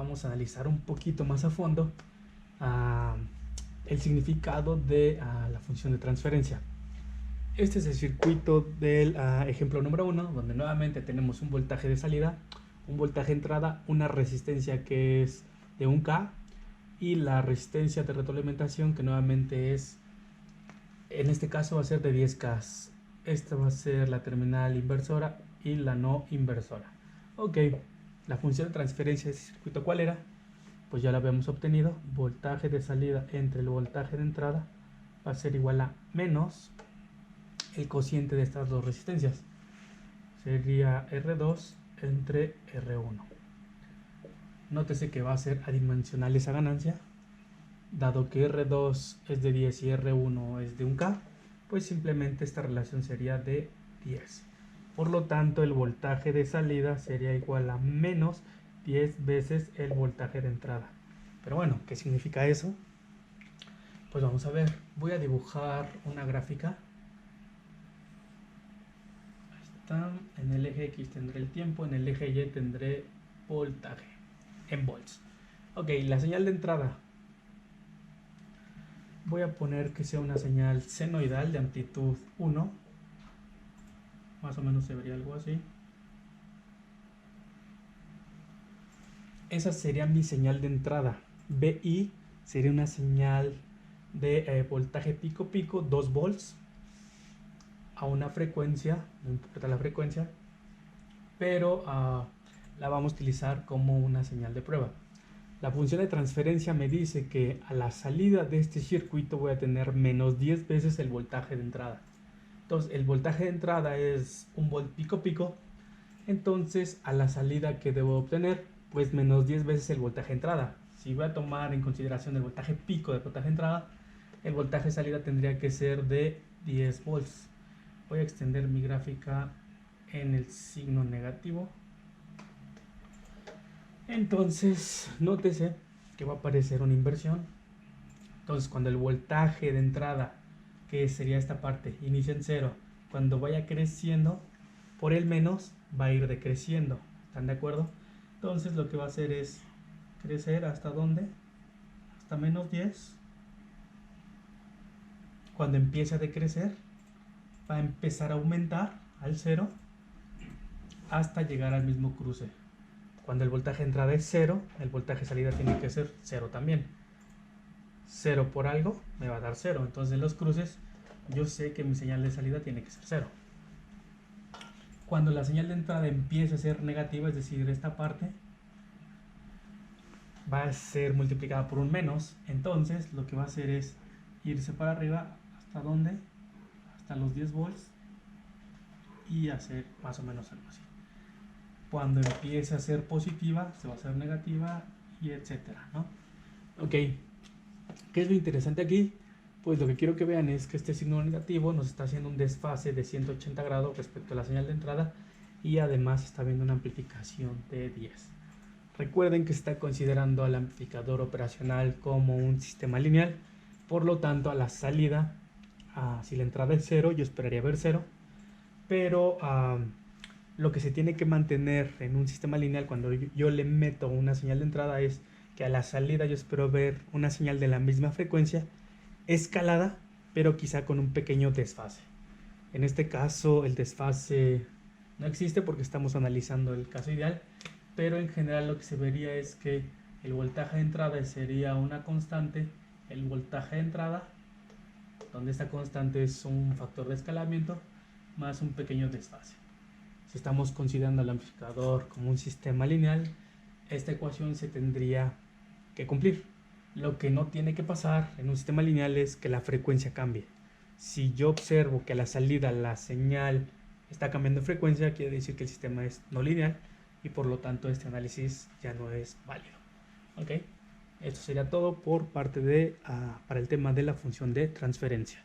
vamos a analizar un poquito más a fondo el significado de la función de transferencia. Este es el circuito del ejemplo número 1, donde nuevamente tenemos un voltaje de salida, un voltaje de entrada, una resistencia que es de 1K y la resistencia de retroalimentación que nuevamente es, en este caso va a ser de 10K. Esta va a ser la terminal inversora y la no inversora. Ok, la función de transferencia de ese circuito, ¿cuál era? Pues ya la habíamos obtenido. Voltaje de salida entre el voltaje de entrada va a ser igual a menos el cociente de estas dos resistencias. Sería R2 entre R1. Nótese que va a ser adimensional esa ganancia. Dado que R2 es de 10 y R1 es de 1K, pues simplemente esta relación sería de 10. Por lo tanto, el voltaje de salida sería igual a menos 10 veces el voltaje de entrada. Pero bueno, ¿qué significa eso? Pues vamos a ver. Voy a dibujar una gráfica. Ahí está. En el eje X tendré el tiempo, en el eje Y tendré voltaje en volts. Ok, la señal de entrada. Voy a poner que sea una señal senoidal de amplitud 1. Más o menos se vería algo así. Esa sería mi señal de entrada. BI sería una señal de voltaje pico pico, 2 volts, a una frecuencia, no importa la frecuencia, pero la vamos a utilizar como una señal de prueba. La función de transferencia me dice que a la salida de este circuito voy a tener menos 10 veces el voltaje de entrada. Entonces el voltaje de entrada es 1 volt pico pico. Entonces a la salida que debo obtener, pues menos 10 veces el voltaje de entrada. Si voy a tomar en consideración el voltaje pico del voltaje de entrada, el voltaje de salida tendría que ser de 10 volts. Voy a extender mi gráfica en el signo negativo. Entonces, nótese que va a aparecer una inversión. Entonces, cuando el voltaje de entrada, que sería esta parte, inicia en 0, cuando vaya creciendo, por el menos va a ir decreciendo. ¿Están de acuerdo? Entonces, lo que va a hacer es crecer hasta ¿dónde? Hasta menos 10. Cuando empiece a decrecer, va a empezar a aumentar al 0 hasta llegar al mismo cruce. Cuando el voltaje de entrada es 0, el voltaje de salida tiene que ser 0 también. 0 por algo me va a dar 0. Entonces en los cruces yo sé que mi señal de salida tiene que ser 0. Cuando la señal de entrada empiece a ser negativa, es decir, esta parte va a ser multiplicada por un menos. Entonces lo que va a hacer es irse para arriba. ¿Hasta dónde? Hasta los 10 volts. Y hacer más o menos algo así. Cuando empiece a ser positiva, se va a hacer negativa y etcétera, ¿no? Ok, ¿qué es lo interesante aquí? Pues lo que quiero que vean es que este signo negativo nos está haciendo un desfase de 180 grados respecto a la señal de entrada y además está viendo una amplificación de 10. Recuerden que se está considerando al amplificador operacional como un sistema lineal, por lo tanto a la salida, si la entrada es 0, yo esperaría ver 0, pero lo que se tiene que mantener en un sistema lineal cuando yo le meto una señal de entrada es que a la salida yo espero ver una señal de la misma frecuencia escalada, pero quizá con un pequeño desfase. En este caso el desfase no existe porque estamos analizando el caso ideal, pero en general lo que se vería es que el voltaje de entrada sería una constante, el voltaje de entrada, donde esta constante es un factor de escalamiento, más un pequeño desfase. Si estamos considerando al amplificador como un sistema lineal, esta ecuación se tendría que cumplir. Lo que no tiene que pasar en un sistema lineal es que la frecuencia cambie. Si yo observo que a la salida la señal está cambiando de frecuencia, quiere decir que el sistema es no lineal y por lo tanto este análisis ya no es válido. ¿Ok? Esto sería todo por parte de para el tema de la función de transferencia.